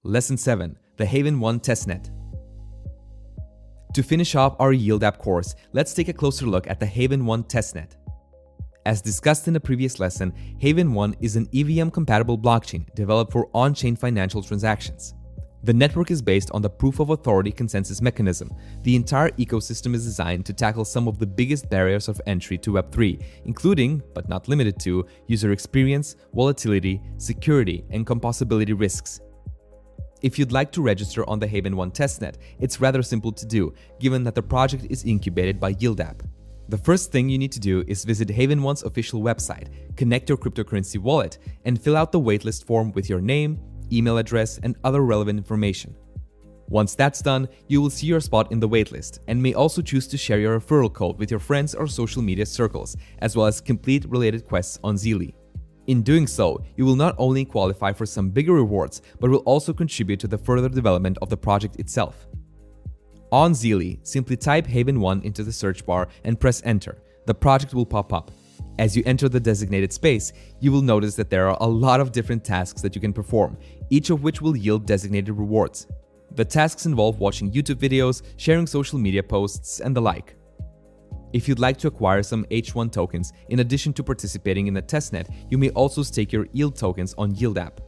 Lesson 7. The Haven1 Testnet. To finish off our Yield App course, let's take a closer look at the Haven1 Testnet. As discussed in the previous lesson, Haven1 is an EVM-compatible blockchain developed for on-chain financial transactions. The network is based on the Proof of Authority consensus mechanism. The entire ecosystem is designed to tackle some of the biggest barriers of entry to Web3, including, but not limited to, user experience, volatility, security, and composability risks. If you'd like to register on the Haven1 Testnet, it's rather simple to do, given that the project is incubated by Yield App. The first thing you need to do is visit Haven1's official website, connect your cryptocurrency wallet, and fill out the waitlist form with your name, email address, and other relevant information. Once that's done, you will see your spot in the waitlist and may also choose to share your referral code with your friends or social media circles, as well as complete related quests on Zeely. In doing so, you will not only qualify for some bigger rewards, but will also contribute to the further development of the project itself. On Zeely, simply type Haven1 into the search bar and press enter. The project will pop up. As you enter the designated space, you will notice that there are a lot of different tasks that you can perform, each of which will yield designated rewards. The tasks involve watching YouTube videos, sharing social media posts, and the like. If you'd like to acquire some H1 tokens in addition to participating in the testnet, you may also stake your yield tokens on Yield App.